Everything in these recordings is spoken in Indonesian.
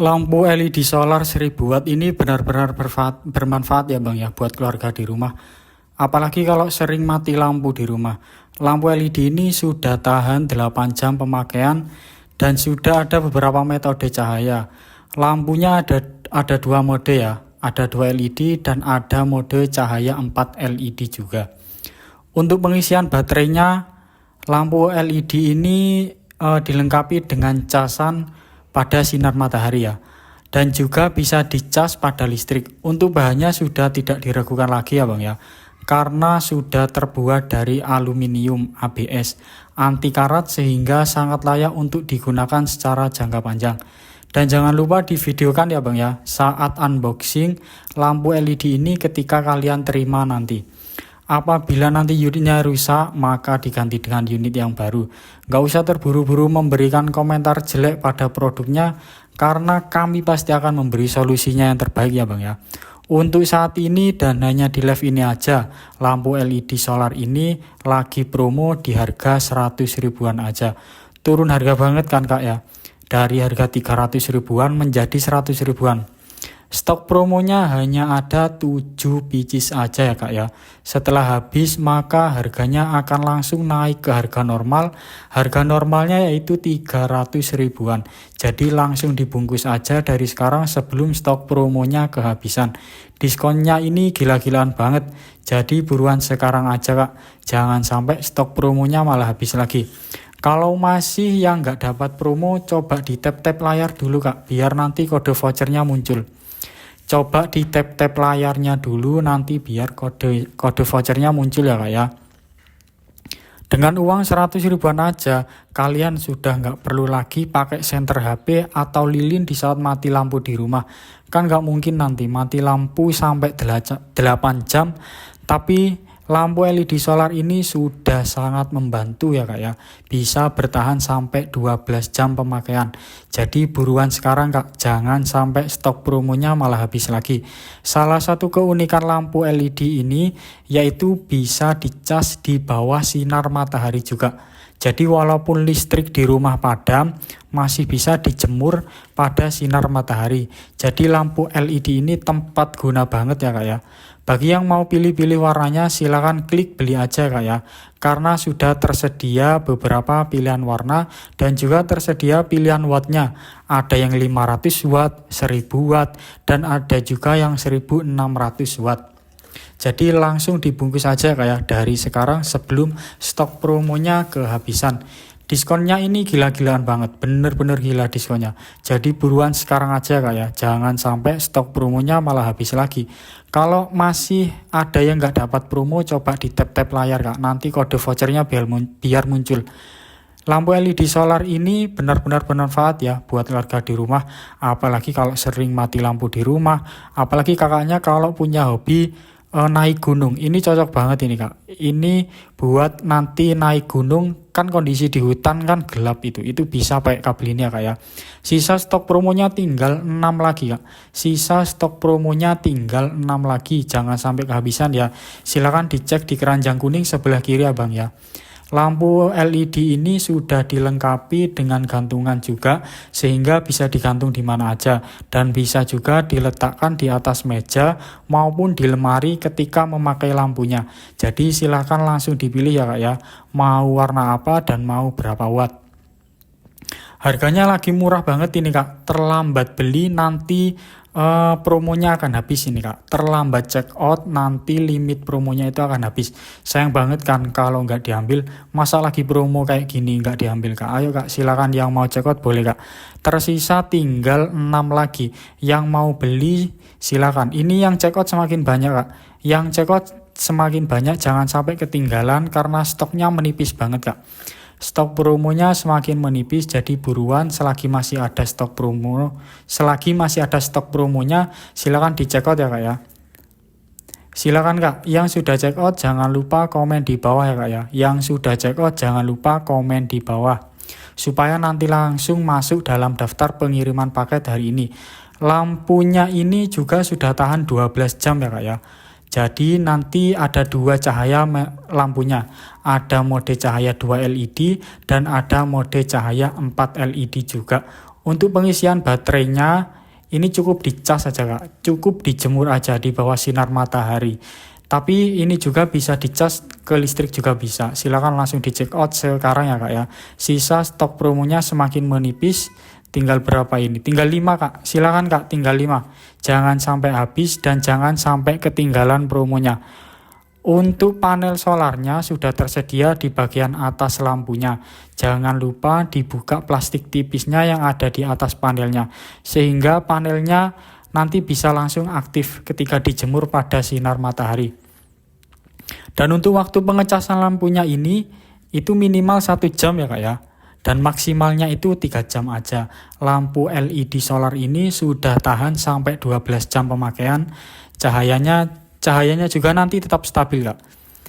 Lampu LED solar 1000 watt ini benar-benar bermanfaat ya Bang ya buat keluarga di rumah. Apalagi kalau sering mati lampu di rumah. Lampu LED ini sudah tahan 8 jam pemakaian dan sudah ada beberapa metode cahaya. Lampunya ada dua mode ya, ada 2 LED dan ada mode cahaya 4 LED juga. Untuk pengisian baterainya, lampu LED ini dilengkapi dengan casan pada sinar matahari ya, dan juga bisa dicas pada listrik. Untuk bahannya sudah tidak diragukan lagi ya Bang ya, karena sudah terbuat dari aluminium ABS anti karat sehingga sangat layak untuk digunakan secara jangka panjang. Dan jangan lupa divideokan ya Bang ya saat unboxing lampu LED ini ketika kalian terima nanti. Apabila nanti unitnya rusak, maka diganti dengan unit yang baru. Nggak usah terburu-buru memberikan komentar jelek pada produknya, karena kami pasti akan memberi solusinya yang terbaik ya Bang ya. Untuk saat ini dan hanya di live ini aja, lampu LED solar ini lagi promo di harga 100 ribuan aja. Turun harga banget kan Kak ya, dari harga 300 ribuan menjadi 100 ribuan. Stok promonya hanya ada 7 pieces aja ya Kak ya. Setelah habis maka harganya akan langsung naik ke harga normal. Harga normalnya yaitu 300 ribuan. Jadi langsung dibungkus aja dari sekarang sebelum stok promonya kehabisan. Diskonnya ini gila-gilaan banget. Jadi buruan sekarang aja Kak. Jangan sampai stok promonya malah habis lagi. Kalau masih yang nggak dapat promo, coba di tap-tap layar dulu Kak, biar nanti kode vouchernya muncul. Coba di tap-tap layarnya dulu nanti biar kode vouchernya muncul ya Kak ya. Dengan uang 100 ribuan aja, kalian sudah nggak perlu lagi pakai senter HP atau lilin di saat mati lampu di rumah. Kan nggak mungkin nanti mati lampu sampai 8 jam, tapi lampu LED solar ini sudah sangat membantu ya Kak ya. Bisa bertahan sampai 12 jam pemakaian. Jadi buruan sekarang Kak, jangan sampai stok promonya malah habis lagi. Salah satu keunikan lampu LED ini yaitu bisa dicas di bawah sinar matahari juga. Jadi walaupun listrik di rumah padam, masih bisa dijemur pada sinar matahari. Jadi lampu LED ini tempat guna banget ya Kak ya. Bagi yang mau pilih-pilih warnanya silahkan klik beli aja Kak ya. Karena sudah tersedia beberapa pilihan warna dan juga tersedia pilihan wattnya. Ada yang 500 watt, 1000 watt, dan ada juga yang 1600 watt. Jadi langsung dibungkus aja Kak ya dari sekarang sebelum stok promonya kehabisan. Diskonnya ini gila-gilaan banget, bener-bener gila diskonnya. Jadi buruan sekarang aja Kak ya, jangan sampai stok promonya malah habis lagi. Kalau masih ada yang nggak dapat promo, coba di tap-tap layar Kak, nanti kode vouchernya biar muncul. Lampu LED solar ini benar-benar bermanfaat ya buat keluarga di rumah, apalagi kalau sering mati lampu di rumah, apalagi kakaknya kalau punya hobi naik gunung. Ini cocok banget ini Kak. Ini buat nanti naik gunung, kan kondisi di hutan kan gelap itu bisa pakai kabel ini ya Kak ya. Sisa stok promonya tinggal 6 lagi Kak. Sisa stok promonya tinggal 6 lagi. Jangan sampai kehabisan ya. Silakan dicek di keranjang kuning sebelah kiri ya Bang ya. Lampu LED ini sudah dilengkapi dengan gantungan juga sehingga bisa digantung di mana aja dan bisa juga diletakkan di atas meja maupun di lemari ketika memakai lampunya. Jadi silahkan langsung dipilih ya Kak ya, mau warna apa dan mau berapa watt. Harganya lagi murah banget ini Kak, terlambat beli nanti promonya akan habis ini Kak. Terlambat check out nanti limit promonya itu akan habis. Sayang banget kan kalau nggak diambil. Masa lagi promo kayak gini nggak diambil Kak. Ayo Kak, silakan yang mau check out boleh Kak. Tersisa tinggal 6 lagi. Yang mau beli silakan. Ini yang check out semakin banyak Kak. Yang check out semakin banyak, jangan sampai ketinggalan karena stoknya menipis banget Kak. Stok promonya semakin menipis, jadi buruan selagi masih ada stok promonya silakan di check out ya Kak ya. Silakan Kak, yang sudah check out jangan lupa komen di bawah ya Kak ya. Yang sudah check out jangan lupa komen di bawah supaya nanti langsung masuk dalam daftar pengiriman paket hari ini. Lampunya ini juga sudah tahan 12 jam ya Kak ya. Jadi nanti ada 2 cahaya lampunya. Ada mode cahaya 2 LED dan ada mode cahaya 4 LED juga. Untuk pengisian baterainya ini cukup dicas saja Kak, cukup dijemur aja di bawah sinar matahari. Tapi ini juga bisa dicas ke listrik juga bisa. Silakan langsung di check out sekarang ya Kak ya. Sisa stok promonya semakin menipis. Tinggal berapa ini? Tinggal 5 Kak. Silakan Kak, tinggal 5. Jangan sampai habis dan jangan sampai ketinggalan promonya. Untuk panel solarnya sudah tersedia di bagian atas lampunya. Jangan lupa dibuka plastik tipisnya yang ada di atas panelnya. Sehingga panelnya nanti bisa langsung aktif ketika dijemur pada sinar matahari. Dan untuk waktu pengecasan lampunya ini itu minimal 1 jam ya Kak ya. Dan maksimalnya itu 3 jam aja. Lampu LED solar ini sudah tahan sampai 12 jam pemakaian. Cahayanya juga nanti tetap stabil Kak.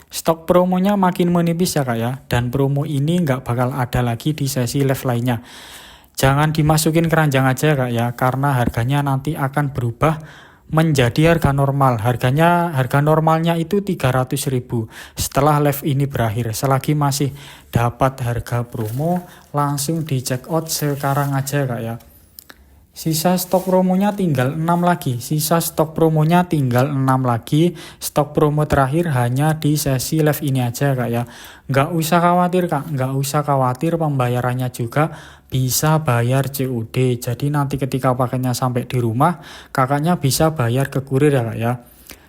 Stok promonya makin menipis ya Kak ya. Dan promo ini nggak bakal ada lagi di sesi live lainnya. Jangan dimasukin keranjang aja Kak ya. Karena harganya nanti akan berubah menjadi harga normal. Harga normalnya itu 300.000 setelah live ini berakhir. Selagi masih dapat harga promo, langsung di check out sekarang aja Kak ya. Sisa stok promonya tinggal 6 lagi. Stok promo terakhir hanya di sesi live ini aja Kak ya. Nggak usah khawatir Kak, nggak usah khawatir, pembayarannya juga bisa bayar COD. Jadi nanti ketika pakainya sampai di rumah, kakaknya bisa bayar ke kurir ya Kak ya.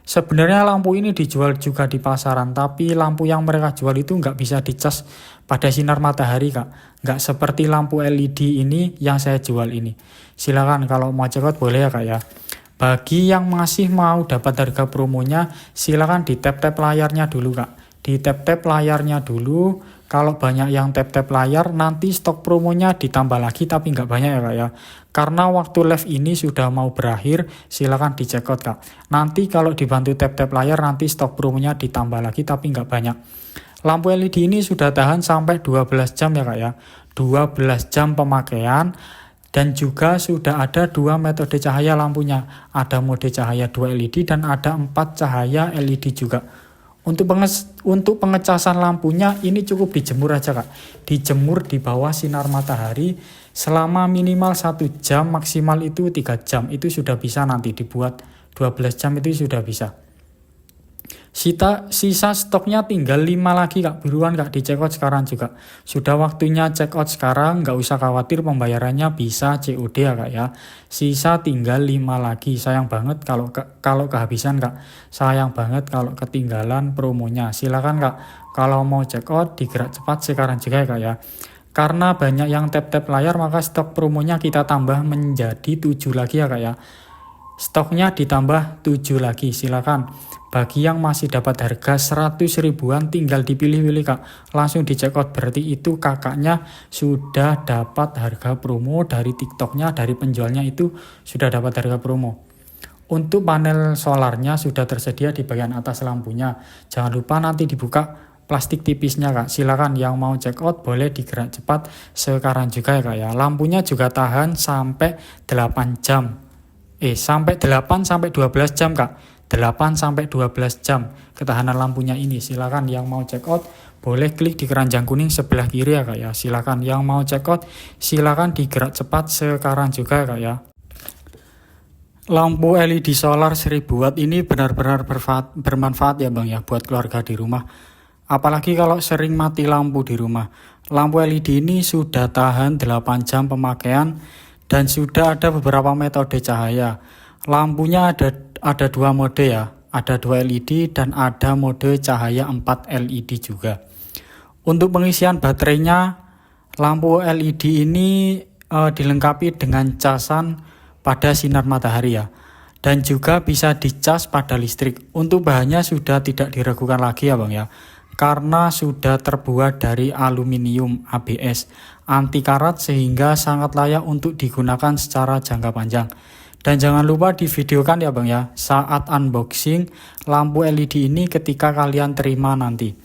Sebenarnya lampu ini dijual juga di pasaran, tapi lampu yang mereka jual itu nggak bisa dicas pada sinar matahari Kak. Nggak seperti lampu LED ini yang saya jual ini. Silakan kalau mau cekot boleh ya Kak ya. Bagi yang masih mau dapat harga promonya, silakan di tap-tap layarnya dulu Kak. Di tap-tap layarnya dulu. Kalau banyak yang tap-tap layar, nanti stok promonya ditambah lagi, tapi nggak banyak ya Kak ya. Karena waktu live ini sudah mau berakhir, silakan di check out Kak. Nanti kalau dibantu tap-tap layar, nanti stok promonya ditambah lagi, tapi nggak banyak. Lampu LED ini sudah tahan sampai 12 jam ya Kak ya. 12 jam pemakaian. Dan juga sudah ada 2 metode cahaya lampunya. Ada mode cahaya 2 LED dan ada 4 cahaya LED juga. Untuk pengecasan lampunya ini cukup dijemur aja Kak. Dijemur di bawah sinar matahari selama minimal 1 jam, maksimal itu 3 jam. Itu sudah bisa nanti dibuat 12 jam itu sudah bisa. Sisa stoknya tinggal 5 lagi Kak. Buruan Kak, di check out sekarang juga. Sudah waktunya check out sekarang, nggak usah khawatir, pembayarannya bisa COD ya Kak ya. Sisa tinggal 5 lagi. Sayang banget kalau kehabisan Kak. Sayang banget kalau ketinggalan promonya. Silakan Kak, kalau mau check out digerak cepat sekarang juga ya Kak ya. Karena banyak yang tap-tap layar, maka stok promonya kita tambah menjadi 7 lagi ya Kak ya. Stoknya ditambah 7 lagi. Silakan. Bagi yang masih dapat harga 100 ribuan, tinggal dipilih-pilih Kak. Langsung di check out, berarti itu kakaknya sudah dapat harga promo dari TikToknya, dari penjualnya itu sudah dapat harga promo. Untuk panel solarnya sudah tersedia di bagian atas lampunya. Jangan lupa nanti dibuka plastik tipisnya Kak. Silakan yang mau check out boleh digerak cepat sekarang juga ya Kak ya. Lampunya juga tahan sampai 8 jam. Sampai 8 sampai 12 jam Kak. 8 sampai 12 jam ketahanan lampunya ini. Silakan yang mau check out boleh klik di keranjang kuning sebelah kiri ya Kak ya. Silakan yang mau check out, silakan digerak cepat sekarang juga ya Kak ya. Lampu LED solar 1000 watt ini benar-benar bermanfaat ya Bang ya buat keluarga di rumah. Apalagi kalau sering mati lampu di rumah. Lampu LED ini sudah tahan 8 jam pemakaian dan sudah ada beberapa metode cahaya. Lampunya ada 2 mode ya, ada 2 LED dan ada mode cahaya 4 LED juga. Untuk pengisian baterainya, lampu LED ini dilengkapi dengan casan pada sinar matahari ya, dan juga bisa dicas pada listrik. Untuk bahannya sudah tidak diragukan lagi ya Bang ya, karena sudah terbuat dari aluminium ABS anti karat sehingga sangat layak untuk digunakan secara jangka panjang. Dan jangan lupa divideokan ya Bang ya saat unboxing lampu LED ini ketika kalian terima nanti.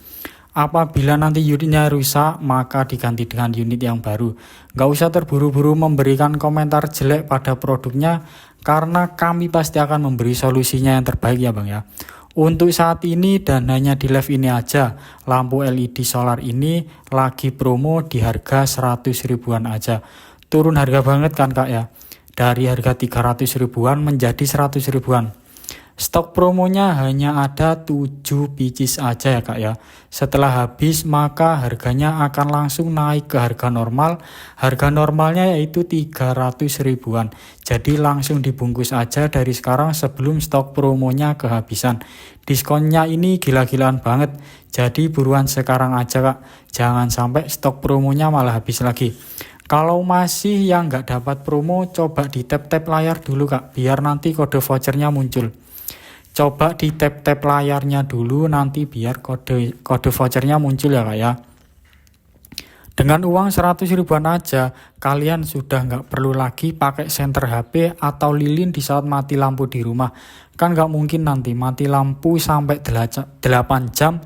Apabila nanti unitnya rusak, maka diganti dengan unit yang baru. Nggak usah terburu-buru memberikan komentar jelek pada produknya, karena kami pasti akan memberi solusinya yang terbaik ya Bang ya. Untuk saat ini dan hanya di live ini aja, lampu LED solar ini lagi promo di harga 100 ribuan aja. turun harga banget kan kak ya, dari harga 300 ribuan menjadi 100 ribuan. Stok promonya hanya ada 7 pieces aja ya kak ya. Setelah habis maka harganya akan langsung naik ke harga normal. Harga normalnya yaitu 300 ribuan. Jadi langsung dibungkus aja dari sekarang sebelum stok promonya kehabisan. Diskonnya ini gila-gilaan banget. Jadi buruan sekarang aja kak. Jangan sampai stok promonya malah habis lagi. Kalau masih yang nggak dapat promo, coba di tap-tap layar dulu kak, biar nanti kode vouchernya muncul. Coba di tap-tap layarnya dulu nanti biar kode vouchernya muncul ya kak ya. Dengan uang 100 ribuan aja, kalian sudah nggak perlu lagi pakai senter HP atau lilin di saat mati lampu di rumah. Kan nggak mungkin nanti mati lampu sampai 8 jam,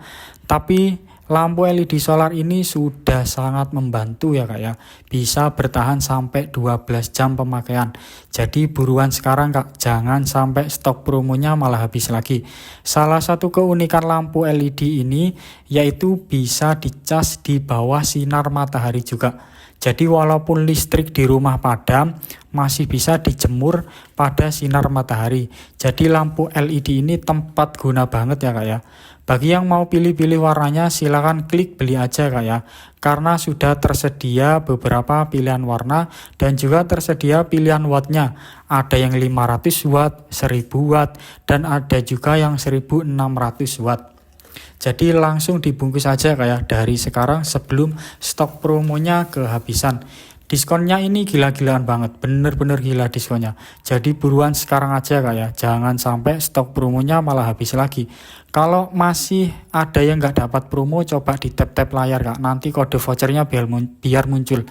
tapi lampu LED solar ini sudah sangat membantu ya kak ya. Bisa bertahan sampai 12 jam pemakaian. Jadi buruan sekarang kak, jangan sampai stok promonya malah habis lagi. Salah satu keunikan lampu LED ini yaitu bisa dicas di bawah sinar matahari juga. Jadi walaupun listrik di rumah padam, masih bisa dijemur pada sinar matahari. Jadi lampu LED ini tempat guna banget ya kak ya. Bagi yang mau pilih-pilih warnanya silakan klik beli aja kak ya. Karena sudah tersedia beberapa pilihan warna dan juga tersedia pilihan wattnya. Ada yang 500 watt, 1000 watt, dan ada juga yang 1600 watt. Jadi langsung dibungkus aja kak ya dari sekarang sebelum stok promonya kehabisan. Diskonnya ini gila-gilaan banget, bener-bener gila diskonnya. Jadi buruan sekarang aja kak ya, jangan sampai stok promonya malah habis lagi. Kalau masih ada yang nggak dapat promo, coba di tap-tap layar kak, nanti kode vouchernya biar muncul.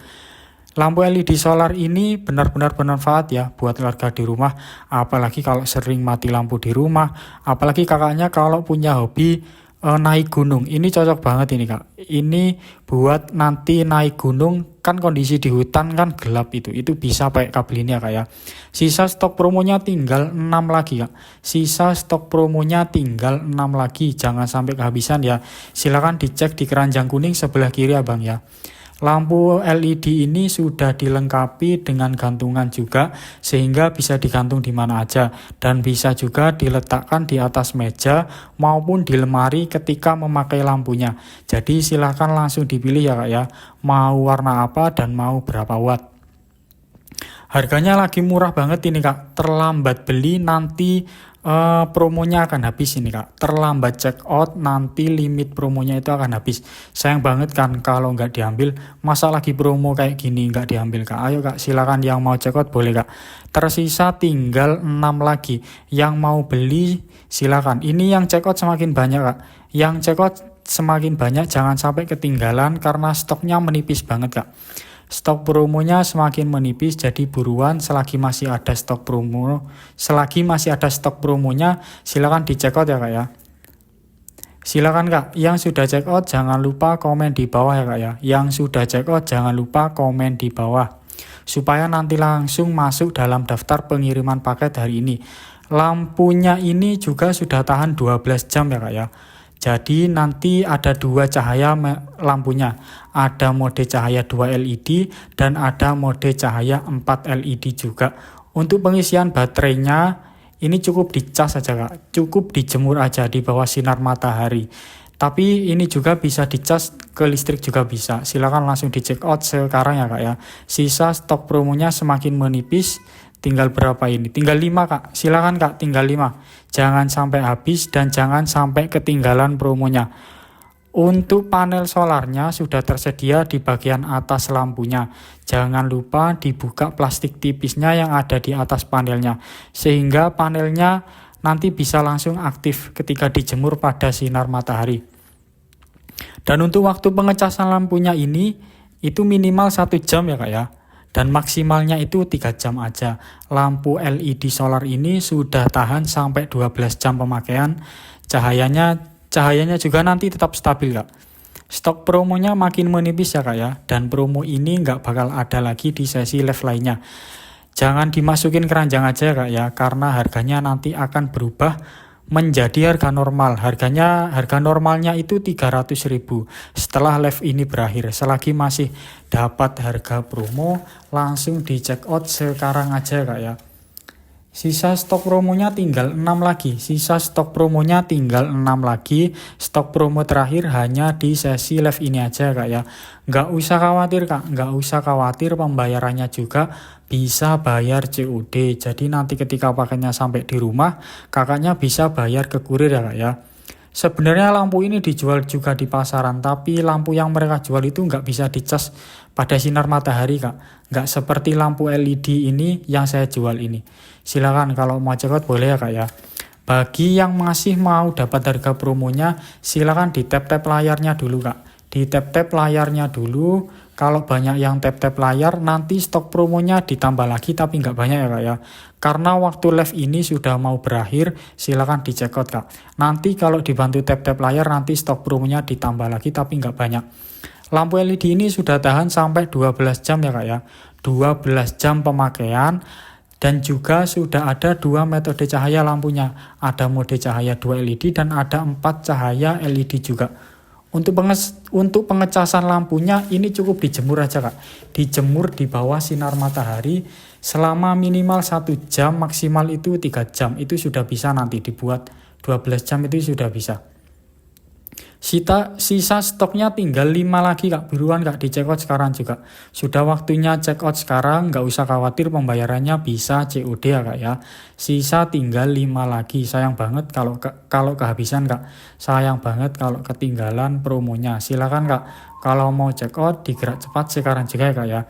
Lampu LED solar ini benar-benar bermanfaat ya buat warga di rumah, apalagi kalau sering mati lampu di rumah, apalagi kakaknya kalau punya hobi naik gunung. Ini cocok banget ini kak. Ini buat nanti naik gunung, kan kondisi di hutan kan gelap itu bisa pakai kabel ini ya kak ya. Sisa stok promonya tinggal 6 lagi kak. Sisa stok promonya tinggal 6 lagi, jangan sampai kehabisan ya. Silakan dicek di keranjang kuning sebelah kiri abang ya. Lampu LED ini sudah dilengkapi dengan gantungan juga, sehingga bisa digantung di mana aja dan bisa juga diletakkan di atas meja maupun di lemari ketika memakai lampunya. Jadi silahkan langsung dipilih ya kak ya, mau warna apa dan mau berapa watt. Harganya lagi murah banget ini kak, terlambat beli nanti promonya akan habis ini kak. Terlambat check out nanti limit promonya itu akan habis. Sayang banget kan kalau nggak diambil. Masa lagi promo kayak gini nggak diambil kak. Ayo kak, silakan yang mau check out boleh kak. Tersisa tinggal 6 lagi. Yang mau beli silakan. Ini yang check out semakin banyak kak. Yang check out semakin banyak, jangan sampai ketinggalan karena stoknya menipis banget kak. Stok promonya semakin menipis, jadi buruan selagi masih ada stok promonya silakan di check out ya kak ya. Silakan kak, yang sudah check out jangan lupa komen di bawah ya kak ya. Yang sudah check out jangan lupa komen di bawah supaya nanti langsung masuk dalam daftar pengiriman paket hari ini. Lampunya ini juga sudah tahan 12 jam ya kak ya. Jadi nanti ada 2 cahaya lampunya. Ada mode cahaya 2 LED dan ada mode cahaya 4 LED juga. Untuk pengisian baterainya ini cukup dicas saja kak. Cukup dijemur aja di bawah sinar matahari. Tapi ini juga bisa dicas ke listrik juga bisa. Silakan langsung di check out sekarang ya kak ya. Sisa stok promonya semakin menipis. Tinggal berapa ini? Tinggal 5 kak. Silakan kak, tinggal 5. Jangan sampai habis dan jangan sampai ketinggalan promonya. Untuk panel solarnya sudah tersedia di bagian atas lampunya. Jangan lupa dibuka plastik tipisnya yang ada di atas panelnya. Sehingga panelnya nanti bisa langsung aktif ketika dijemur pada sinar matahari. Dan untuk waktu pengecasan lampunya ini, itu minimal 1 jam ya kak ya. Dan maksimalnya itu 3 jam aja. Lampu LED solar ini sudah tahan sampai 12 jam pemakaian. Cahayanya juga nanti tetap stabil kak. Stok promonya makin menipis ya kak ya. Dan promo ini nggak bakal ada lagi di sesi live lainnya. Jangan dimasukin keranjang aja kak ya. Karena harganya nanti akan berubah menjadi harga normal. Harga normalnya itu 300.000 setelah live ini berakhir. Selagi masih dapat harga promo, langsung di check out sekarang aja Kak ya. Sisa stok promonya tinggal 6 lagi. Stok promo terakhir hanya di sesi live ini aja Kak ya. Nggak usah khawatir Kak, pembayarannya juga bisa bayar COD. Jadi nanti ketika paketnya sampai di rumah, kakaknya bisa bayar ke kurir ya Kak ya. Sebenarnya lampu ini dijual juga di pasaran, tapi lampu yang mereka jual itu nggak bisa dicas pada sinar matahari Kak. Nggak seperti lampu LED ini yang saya jual ini. Silakan kalau mau check out boleh ya Kak ya. Bagi yang masih mau dapat harga promonya, silakan di tap-tap layarnya dulu Kak. Di tap-tap layarnya dulu. Kalau banyak yang tap-tap layar, nanti stok promonya ditambah lagi, tapi nggak banyak ya Kak ya. Karena waktu live ini sudah mau berakhir, silakan di check out Kak. Nanti kalau dibantu tap-tap layar, nanti stok promonya ditambah lagi, tapi nggak banyak. Lampu LED ini sudah tahan sampai 12 jam ya Kak ya. 12 jam pemakaian. Dan juga sudah ada 2 metode cahaya lampunya. Ada mode cahaya 2 LED dan ada 4 cahaya LED juga. Untuk pengecasan lampunya ini cukup dijemur aja Kak. Dijemur di bawah sinar matahari selama minimal 1 jam, maksimal itu 3 jam. Itu sudah bisa nanti dibuat 12 jam itu sudah bisa. Sisa stoknya tinggal 5 lagi Kak. Buruan Kak, di check out sekarang juga. Sudah waktunya check out sekarang, nggak usah khawatir pembayarannya bisa COD ya Kak ya. Sisa tinggal 5 lagi. Sayang banget kalau kehabisan Kak. Sayang banget kalau ketinggalan promonya. Silakan Kak, kalau mau check out digerak cepat sekarang juga ya Kak ya.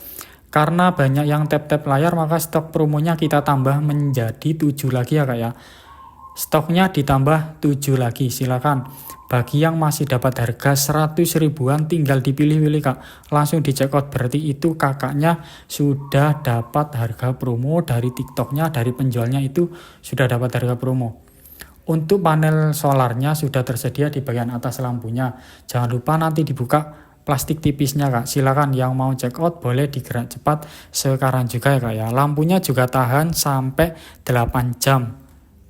Karena banyak yang tap-tap layar, maka stok promonya kita tambah menjadi 7 lagi ya Kak ya. Stoknya ditambah 7 lagi, silakan. Bagi yang masih dapat harga 100 ribuan tinggal dipilih-pilih Kak. Langsung di check out, berarti itu kakaknya sudah dapat harga promo dari TikToknya, dari penjualnya itu sudah dapat harga promo. Untuk panel solarnya sudah tersedia di bagian atas lampunya. Jangan lupa nanti dibuka plastik tipisnya Kak. Silakan yang mau check out boleh digerak cepat sekarang juga ya Kak ya. Lampunya juga tahan sampai 8 jam.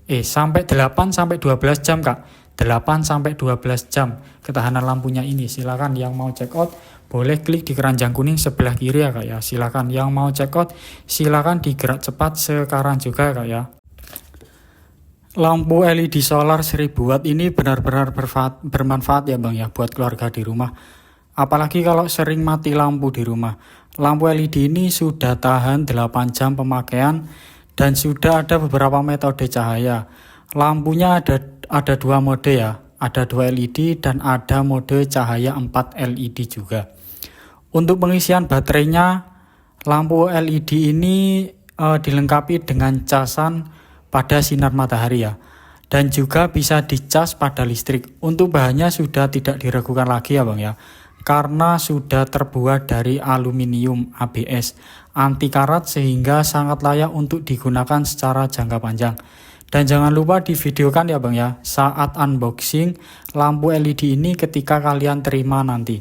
Sampai 8 sampai 12 jam Kak. 8 sampai 12 jam ketahanan lampunya ini. Silakan yang mau check out boleh klik di keranjang kuning sebelah kiri ya Kak ya. Silakan yang mau check out, silakan digerak cepat sekarang juga ya Kak ya. Lampu LED solar 1000 watt ini benar-benar bermanfaat ya Bang ya buat keluarga di rumah. Apalagi kalau sering mati lampu di rumah. Lampu LED ini sudah tahan 8 jam pemakaian dan sudah ada beberapa metode cahaya. Lampunya ada 2 mode ya, ada 2 LED dan ada mode cahaya 4 LED juga. Untuk pengisian baterainya, lampu LED ini dilengkapi dengan casan pada sinar matahari ya, dan juga bisa dicas pada listrik. Untuk bahannya sudah tidak diragukan lagi ya Bang ya, karena sudah terbuat dari aluminium ABS anti karat sehingga sangat layak untuk digunakan secara jangka panjang. Dan jangan lupa divideokan ya Bang ya saat unboxing lampu LED ini ketika kalian terima nanti.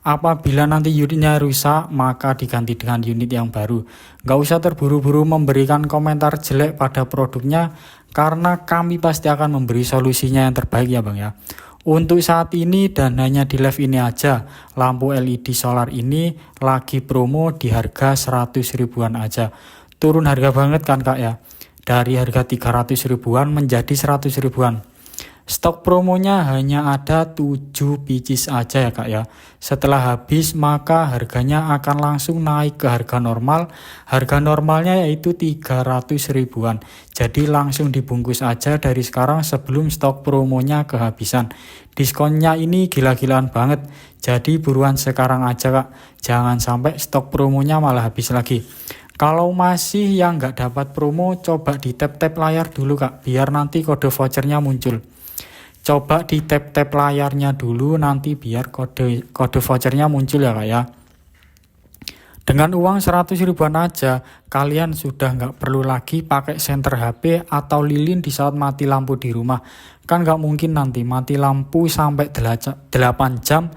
Apabila nanti unitnya rusak, maka diganti dengan unit yang baru. Nggak usah terburu-buru memberikan komentar jelek pada produknya, karena kami pasti akan memberi solusinya yang terbaik ya Bang ya. Untuk saat ini dan hanya di live ini aja, lampu LED solar ini lagi promo di harga 100 ribuan aja. Turun harga banget kan Kak ya. Dari harga 300 ribuan menjadi 100 ribuan. Stok promonya hanya ada 7 pieces aja ya Kak ya. Setelah habis maka harganya akan langsung naik ke harga normal. Harga normalnya yaitu 300 ribuan. Jadi langsung dibungkus aja dari sekarang sebelum stok promonya kehabisan. Diskonnya ini gila-gilaan banget. Jadi buruan sekarang aja Kak. Jangan sampai stok promonya malah habis lagi. Kalau masih yang nggak dapat promo, coba di tap-tap layar dulu Kak, biar nanti kode vouchernya muncul. Coba di tap-tap layarnya dulu, nanti biar kode vouchernya muncul ya Kak ya. Dengan uang 100 ribuan aja, kalian sudah nggak perlu lagi pakai senter HP atau lilin di saat mati lampu di rumah. Kan nggak mungkin nanti mati lampu sampai 8 jam,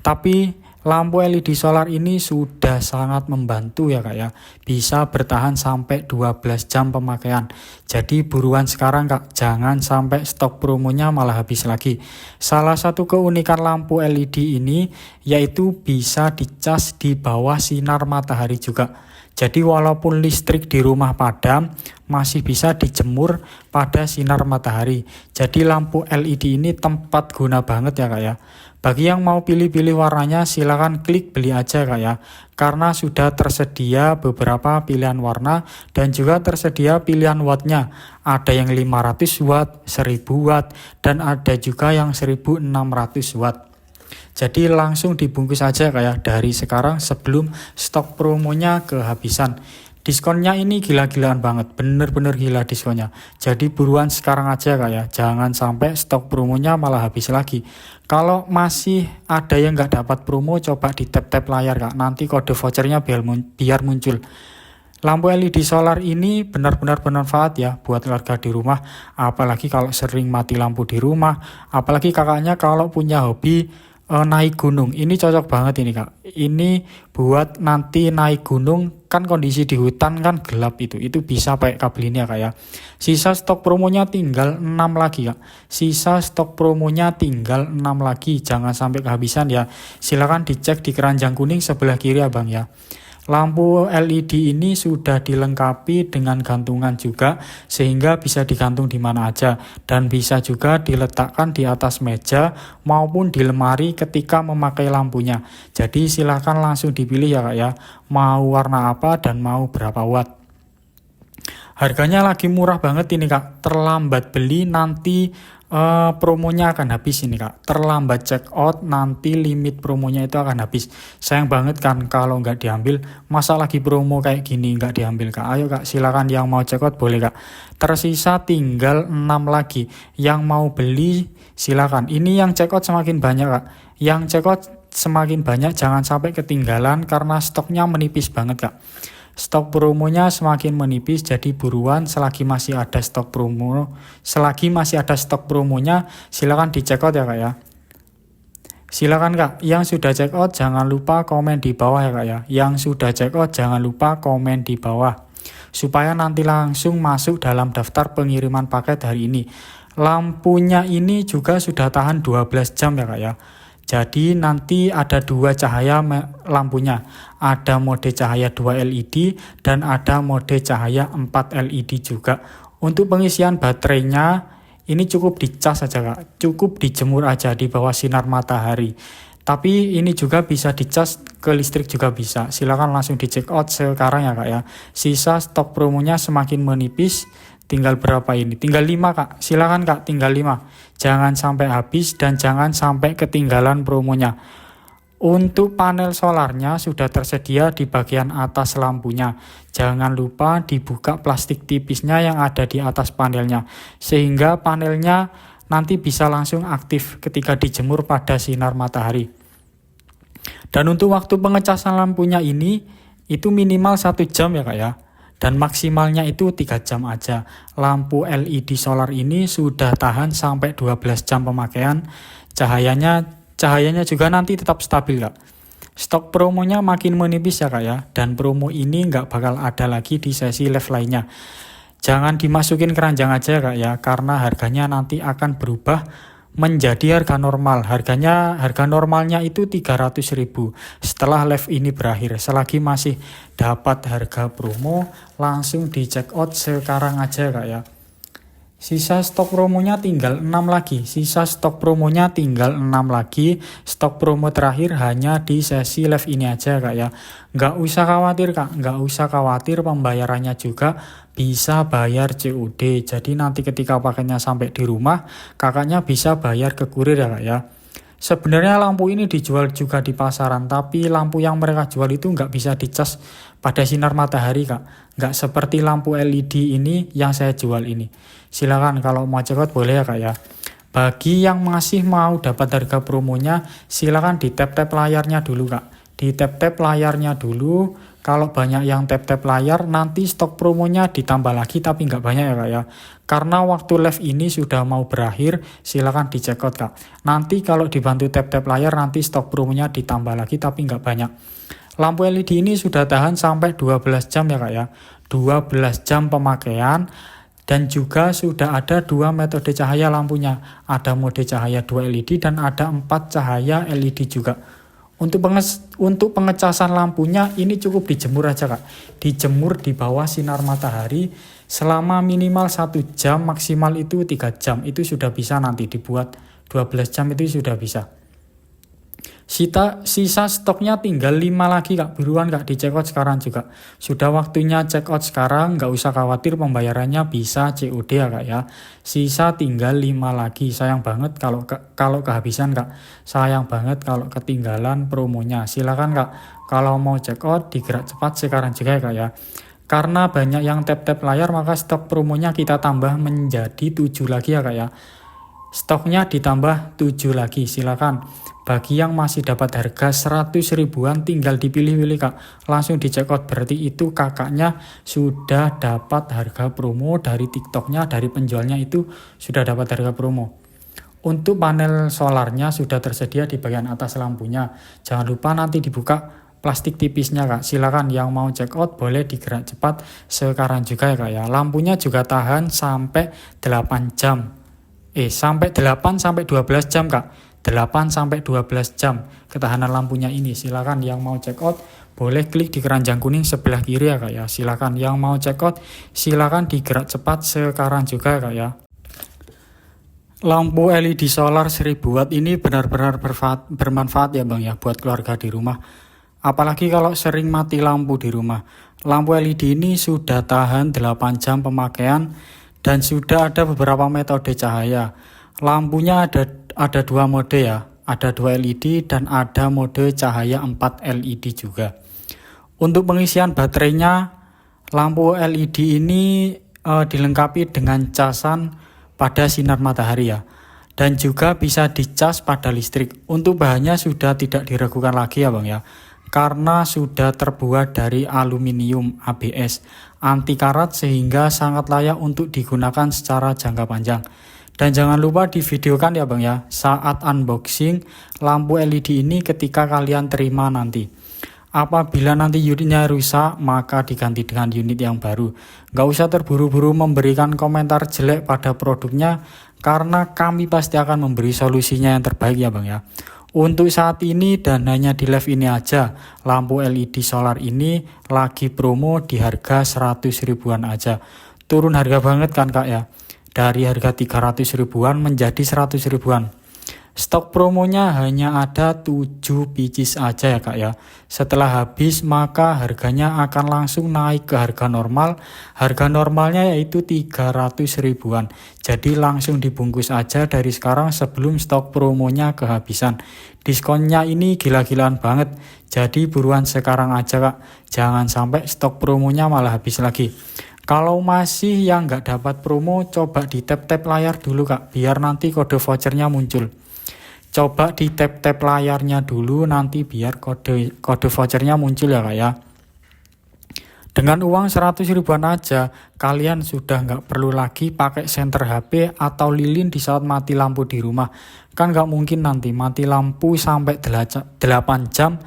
tapi Lampu LED solar ini sudah sangat membantu ya kak ya. Bisa bertahan sampai 12 jam pemakaian. Jadi buruan sekarang kak, jangan sampai stok promonya malah habis lagi. Salah satu keunikan lampu LED ini yaitu bisa dicas di bawah sinar matahari juga. Jadi walaupun listrik di rumah padam, masih bisa dijemur pada sinar matahari. Jadi lampu LED ini tempat guna banget ya kak ya. Bagi yang mau pilih-pilih warnanya silahkan klik beli aja kak ya. Karena sudah tersedia beberapa pilihan warna dan juga tersedia pilihan wattnya. Ada yang 500 watt, 1000 watt, dan ada juga yang 1600 watt. Jadi langsung dibungkus aja kayak dari sekarang sebelum stok promonya kehabisan. Diskonnya ini gila-gilaan banget, bener-bener gila diskonnya. Jadi buruan sekarang aja kayak, jangan sampai stok promonya malah habis lagi. Kalau masih ada yang nggak dapat promo, coba di tap-tap layar kak, nanti kode vouchernya biar muncul. Lampu LED solar ini benar-benar bermanfaat ya buat warga di rumah, apalagi kalau sering mati lampu di rumah, apalagi kakaknya kalau punya hobi naik gunung. Ini cocok banget ini kak. Ini buat nanti naik gunung, kan kondisi di hutan kan gelap itu bisa pakai kabel ini ya kak ya. Sisa stok promonya tinggal 6 lagi kak. Sisa stok promonya tinggal 6 lagi, jangan sampai kehabisan ya. Silakan dicek di keranjang kuning sebelah kiri ya bang ya. Lampu LED ini sudah dilengkapi dengan gantungan juga, sehingga bisa digantung di mana aja dan bisa juga diletakkan di atas meja maupun di lemari ketika memakai lampunya. Jadi silahkan langsung dipilih ya kak ya, mau warna apa dan mau berapa watt. Harganya lagi murah banget ini kak, terlambat beli nanti promonya akan habis ini kak. Terlambat check out nanti limit promonya itu akan habis. Sayang banget kan kalau nggak diambil. Masa lagi promo kayak gini nggak diambil kak. Ayo kak, silakan yang mau check out boleh kak. Tersisa tinggal 6 lagi. Yang mau beli silakan. Ini yang check out semakin banyak kak. Yang check out semakin banyak, jangan sampai ketinggalan karena stoknya menipis banget kak. Stok promonya semakin menipis, jadi buruan selagi masih ada stok promonya silakan di check out ya kak ya. Silakan kak, yang sudah check out jangan lupa komen di bawah ya kak ya. Yang sudah check out jangan lupa komen di bawah supaya nanti langsung masuk dalam daftar pengiriman paket hari ini. Lampunya ini juga sudah tahan 12 jam ya kak ya. Jadi nanti ada 2 cahaya lampunya. Ada mode cahaya 2 LED dan ada mode cahaya 4 LED juga. Untuk pengisian baterainya ini cukup dicas saja kak. Cukup dijemur aja di bawah sinar matahari. Tapi ini juga bisa dicas ke listrik juga bisa. Silakan langsung di check out sekarang ya kak ya. Sisa stok promonya semakin menipis. Tinggal berapa ini? Tinggal 5 kak. Silakan kak, tinggal 5. Jangan sampai habis dan jangan sampai ketinggalan promonya. Untuk panel solarnya sudah tersedia di bagian atas lampunya. Jangan lupa dibuka plastik tipisnya yang ada di atas panelnya. Sehingga panelnya nanti bisa langsung aktif ketika dijemur pada sinar matahari. Dan untuk waktu pengecasan lampunya ini, itu minimal 1 jam ya kak ya. Dan maksimalnya itu 3 jam aja. Lampu LED solar ini sudah tahan sampai 12 jam pemakaian. Cahayanya juga nanti tetap stabil kak. Stok promonya makin menipis ya kak ya. Dan promo ini nggak bakal ada lagi di sesi live lainnya. Jangan dimasukin keranjang aja kak ya. Karena harganya nanti akan berubah menjadi harga normal. Harga normalnya itu 300.000 setelah live ini berakhir. Selagi masih dapat harga promo, langsung di check out sekarang aja kak ya. Sisa stok promonya tinggal 6 lagi. Stok promo terakhir hanya di sesi live ini aja kak ya. Nggak usah khawatir kak, pembayarannya juga bisa bayar COD. Jadi nanti ketika paketnya sampai di rumah, kakaknya bisa bayar ke kurir ya kak ya. Sebenarnya lampu ini dijual juga di pasaran, tapi lampu yang mereka jual itu nggak bisa dicas pada sinar matahari kak. Nggak seperti lampu LED ini yang saya jual ini. Silakan kalau mau check out boleh ya kak ya. Bagi yang masih mau dapat harga promonya, silakan di tap-tap layarnya dulu kak. Di tap-tap layarnya dulu, Kalau banyak yang tap-tap layar, nanti stok promonya ditambah lagi tapi nggak banyak ya Kak ya. Karena waktu live ini sudah mau berakhir, silakan dicek out Kak. Nanti kalau dibantu tap-tap layar, nanti stok promonya ditambah lagi tapi nggak banyak. Lampu LED ini sudah tahan sampai 12 jam ya Kak ya. 12 jam pemakaian. Dan juga sudah ada 2 metode cahaya lampunya. Ada mode cahaya 2 LED dan ada 4 cahaya LED juga. Untuk pengecasan lampunya ini cukup dijemur aja Kak. Dijemur di bawah sinar matahari selama minimal 1 jam, maksimal itu 3 jam. Itu sudah bisa nanti dibuat 12 jam itu sudah bisa. Sisa stoknya tinggal 5 lagi Kak. Buruan Kak, di check out sekarang juga. Sudah waktunya check out sekarang, nggak usah khawatir pembayarannya bisa COD ya Kak ya. Sisa tinggal 5 lagi. Sayang banget kalau kehabisan Kak. Sayang banget kalau ketinggalan promonya. Silakan Kak, kalau mau check out digerak cepat sekarang juga ya Kak ya. Karena banyak yang tap-tap layar, maka stok promonya kita tambah menjadi 7 lagi ya Kak ya. Stoknya ditambah 7 lagi, silakan. Bagi yang masih dapat harga 100 ribuan tinggal dipilih-pilih Kak. Langsung di check out, berarti itu kakaknya sudah dapat harga promo dari TikToknya, dari penjualnya itu sudah dapat harga promo. Untuk panel solarnya sudah tersedia di bagian atas lampunya. Jangan lupa nanti dibuka plastik tipisnya Kak. Silakan yang mau check out boleh digerak cepat sekarang juga ya Kak ya. Lampunya juga tahan sampai 8 jam. Sampai 8 sampai 12 jam Kak. 8 sampai 12 jam ketahanan lampunya ini. Silakan yang mau check out boleh klik di keranjang kuning sebelah kiri ya Kak ya. Silakan yang mau check out, silakan digerak cepat sekarang juga ya Kak ya. Lampu LED solar 1000 watt ini benar-benar bermanfaat ya Bang ya buat keluarga di rumah. Apalagi kalau sering mati lampu di rumah. Lampu LED ini sudah tahan 8 jam pemakaian dan sudah ada beberapa metode cahaya. Lampunya ada 2 mode ya, ada 2 LED dan ada mode cahaya 4 LED juga. Untuk pengisian baterainya, lampu LED ini dilengkapi dengan casan pada sinar matahari ya, dan juga bisa dicas pada listrik. Untuk bahannya sudah tidak diragukan lagi ya Bang ya, karena sudah terbuat dari aluminium ABS anti karat sehingga sangat layak untuk digunakan secara jangka panjang. Dan jangan lupa divideokan ya Bang ya saat unboxing lampu LED ini ketika kalian terima nanti. Apabila nanti unitnya rusak, maka diganti dengan unit yang baru. Nggak usah terburu-buru memberikan komentar jelek pada produknya, karena kami pasti akan memberi solusinya yang terbaik ya Bang ya. Untuk saat ini dan hanya di live ini aja, lampu LED solar ini lagi promo di harga 100 ribuan aja. Turun harga banget kan Kak ya. Dari harga 300 ribuan menjadi 100 ribuan. Stok promonya hanya ada 7 pieces aja ya Kak ya. Setelah habis maka harganya akan langsung naik ke harga normal. Harga normalnya yaitu 300 ribuan. Jadi langsung dibungkus aja dari sekarang sebelum stok promonya kehabisan. Diskonnya ini gila-gilaan banget. Jadi buruan sekarang aja Kak. Jangan sampai stok promonya malah habis lagi. Kalau masih yang nggak dapat promo, coba di tap-tap layar dulu Kak. Biar nanti kode vouchernya muncul. Coba di tap-tap layarnya dulu, nanti biar kode vouchernya muncul ya Kak ya. Dengan uang 100 ribuan aja, kalian sudah nggak perlu lagi pakai senter HP atau lilin di saat mati lampu di rumah. Kan nggak mungkin nanti mati lampu sampai 8 jam,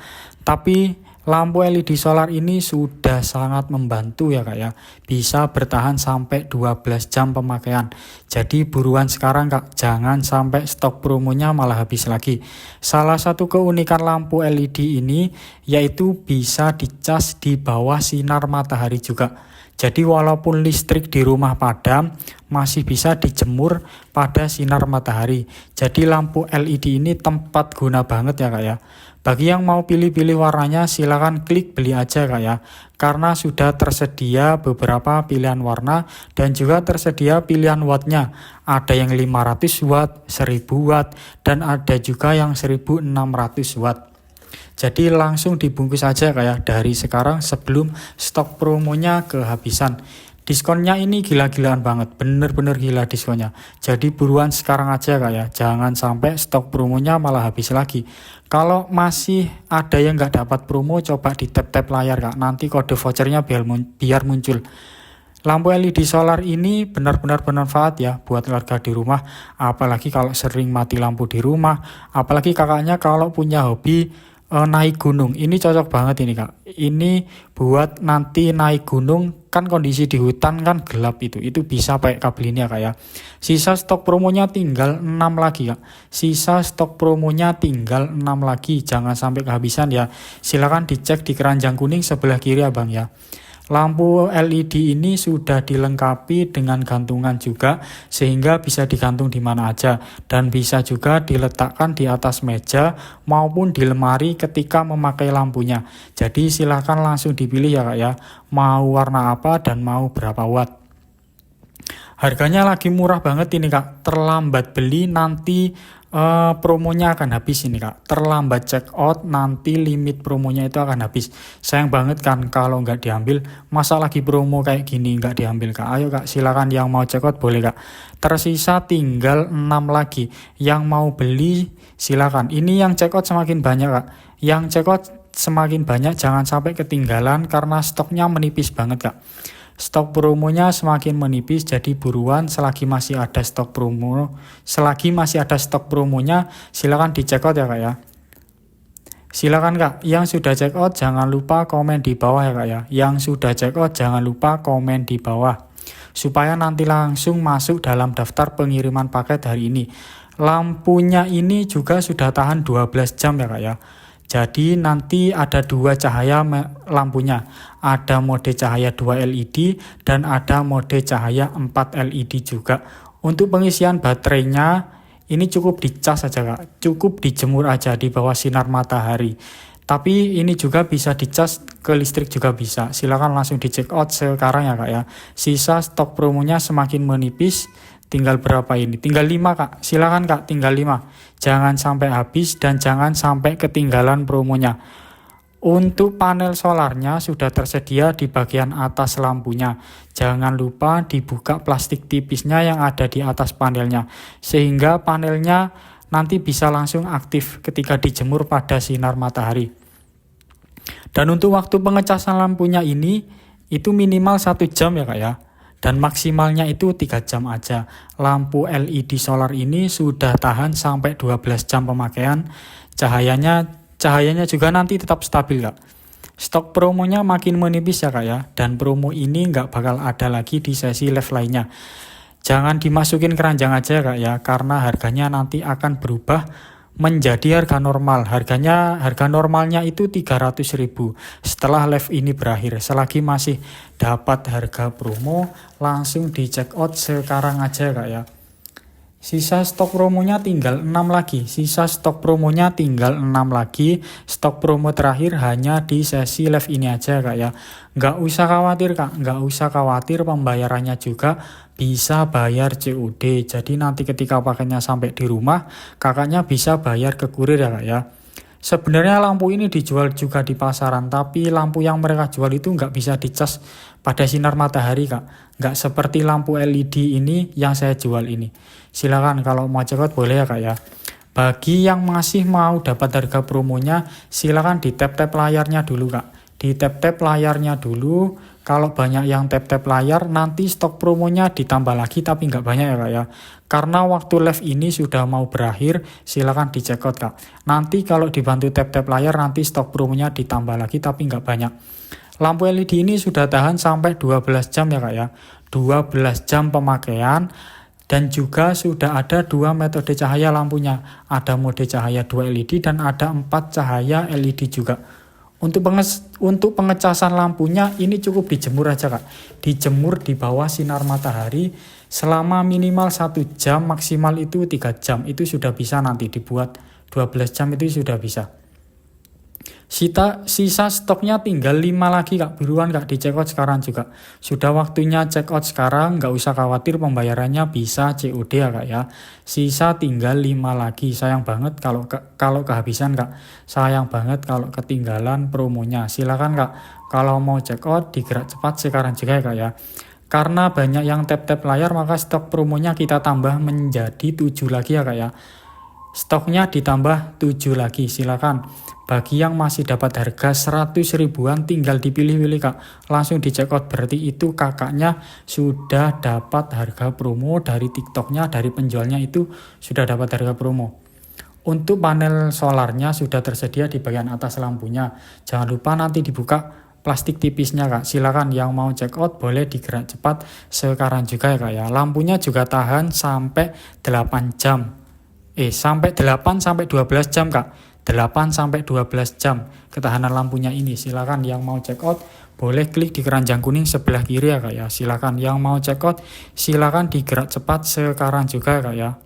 tapi lampu LED solar ini sudah sangat membantu ya Kak ya. Bisa bertahan sampai 12 jam pemakaian. Jadi buruan sekarang Kak, jangan sampai stok promonya malah habis lagi. Salah satu keunikan lampu LED ini yaitu bisa dicas di bawah sinar matahari juga. Jadi walaupun listrik di rumah padam, masih bisa dijemur pada sinar matahari. Jadi lampu LED ini tempat guna banget ya Kak ya. Bagi yang mau pilih-pilih warnanya silahkan klik beli aja Kak ya. Karena sudah tersedia beberapa pilihan warna dan juga tersedia pilihan wattnya. Ada yang 500 watt, 1000 watt, dan ada juga yang 1600 watt. Jadi langsung dibungkus aja Kak ya dari sekarang sebelum stok promonya kehabisan. Diskonnya ini gila-gilaan banget, bener-bener gila diskonnya. Jadi buruan sekarang aja kak ya, jangan sampai stok promonya malah habis lagi. Kalau masih ada yang nggak dapat promo, coba di tap-tap layar kak, nanti kode vouchernya biar muncul. Lampu LED solar ini benar-benar bermanfaat ya buat keluarga di rumah, apalagi kalau sering mati lampu di rumah, apalagi kakaknya kalau punya hobi naik gunung. Ini cocok banget ini kak, ini buat nanti naik gunung, kan kondisi di hutan kan gelap, itu bisa pakai kabel ini ya kak ya. Sisa stok promonya tinggal 6 lagi kak, sisa stok promonya tinggal 6 lagi, jangan sampai kehabisan ya. Silahkan dicek di keranjang kuning sebelah kiri ya bang ya. Lampu LED ini sudah dilengkapi dengan gantungan juga, sehingga bisa digantung di mana aja dan bisa juga diletakkan di atas meja maupun di lemari ketika memakai lampunya. Jadi silahkan langsung dipilih ya kak ya, mau warna apa dan mau berapa watt. Harganya lagi murah banget ini kak, terlambat beli nanti promonya akan habis ini kak, terlambat check out nanti limit promonya itu akan habis. Sayang banget kan kalau nggak diambil, masa lagi promo kayak gini nggak diambil kak. Ayo kak, silakan yang mau check out boleh kak. Tersisa tinggal 6 lagi, yang mau beli silakan. Ini yang check out semakin banyak kak, yang check out semakin banyak, jangan sampai ketinggalan karena stoknya menipis banget kak. Stok promonya semakin menipis, jadi buruan selagi masih ada stok promo. Selagi masih ada stok promonya, silakan di check out ya kak ya. Silakan kak, yang sudah check out jangan lupa komen di bawah ya kak ya. Yang sudah check out jangan lupa komen di bawah, supaya nanti langsung masuk dalam daftar pengiriman paket hari ini. Lampunya ini juga sudah tahan 12 jam ya kak ya. Jadi nanti ada 2 cahaya lampunya, ada mode cahaya 2 LED dan ada mode cahaya 4 LED juga. Untuk pengisian baterainya ini cukup dicas saja kak, cukup dijemur aja di bawah sinar matahari. Tapi ini juga bisa dicas ke listrik juga bisa. Silakan langsung di check out sekarang ya kak ya. Sisa stok promonya semakin menipis. Tinggal berapa ini? Tinggal 5 kak. Silakan kak, tinggal 5. Jangan sampai habis dan jangan sampai ketinggalan promonya. Untuk panel solarnya sudah tersedia di bagian atas lampunya. Jangan lupa dibuka plastik tipisnya yang ada di atas panelnya, sehingga panelnya nanti bisa langsung aktif ketika dijemur pada sinar matahari. Dan untuk waktu pengecasan lampunya ini itu minimal 1 jam ya kak ya. Dan maksimalnya itu 3 jam aja. Lampu LED solar ini sudah tahan sampai 12 jam pemakaian. Cahayanya juga nanti tetap stabil kak. Stok promonya makin menipis ya kak ya. Dan promo ini nggak bakal ada lagi di sesi live lainnya. Jangan dimasukin keranjang aja kak ya, karena harganya nanti akan berubah menjadi harga normal. Harga normalnya itu 300.000 setelah live ini berakhir. Selagi masih dapat harga promo, langsung di check out sekarang aja kak ya. Sisa stok promonya tinggal 6 lagi. Stok promo terakhir hanya di sesi live ini aja kak ya. Nggak usah khawatir kak, nggak usah khawatir, pembayarannya juga bisa bayar COD. Jadi nanti ketika paketnya sampai di rumah, kakaknya bisa bayar ke kurir ya kak ya. Sebenarnya lampu ini dijual juga di pasaran, tapi lampu yang mereka jual itu nggak bisa dicas pada sinar matahari kak. Nggak seperti lampu LED ini yang saya jual ini. Silakan kalau mau check out boleh ya kak ya. Bagi yang masih mau dapat harga promonya, silakan di tap-tap layarnya dulu kak. Di tap-tap layarnya dulu. Kalau banyak yang tap-tap layar, nanti stok promonya ditambah lagi, tapi nggak banyak ya kak ya. Karena waktu live ini sudah mau berakhir, silakan di check out kak. Nanti kalau dibantu tap-tap layar, nanti stok promonya ditambah lagi, tapi nggak banyak. Lampu LED ini sudah tahan sampai 12 jam ya kak ya. 12 jam pemakaian. Dan juga sudah ada 2 metode cahaya lampunya. Ada mode cahaya 2 LED dan ada 4 cahaya LED juga. Untuk pengecasan lampunya ini cukup dijemur aja kak. Dijemur di bawah sinar matahari selama minimal 1 jam, maksimal itu 3 jam. Itu sudah bisa nanti dibuat 12 jam itu sudah bisa. Sisa stoknya tinggal 5 lagi kak, buruan kak di check out sekarang juga. Sudah waktunya check out sekarang, nggak usah khawatir, pembayarannya bisa COD ya kak ya. Sisa tinggal 5 lagi, sayang banget kalau kehabisan kak. Sayang banget kalau ketinggalan promonya. Silakan kak, kalau mau check out digerak cepat sekarang juga ya kak ya. Karena banyak yang tap-tap layar, maka stok promonya kita tambah menjadi 7 lagi ya kak ya. Stoknya ditambah 7 lagi, silakan. Bagi yang masih dapat harga 100 ribuan tinggal dipilih-pilih kak. Langsung di check out, berarti itu kakaknya sudah dapat harga promo dari TikToknya, dari penjualnya itu sudah dapat harga promo. Untuk panel solarnya sudah tersedia di bagian atas lampunya. Jangan lupa nanti dibuka plastik tipisnya kak. Silakan yang mau check out boleh digerak cepat sekarang juga ya kak ya. Lampunya juga tahan sampai 8 jam. Sampai 8 sampai 12 jam kak. 8 sampai 12 jam ketahanan lampunya ini. Silakan yang mau check out boleh klik di keranjang kuning sebelah kiri ya kak ya. Silakan yang mau check out silakan digerak cepat sekarang juga ya kak ya.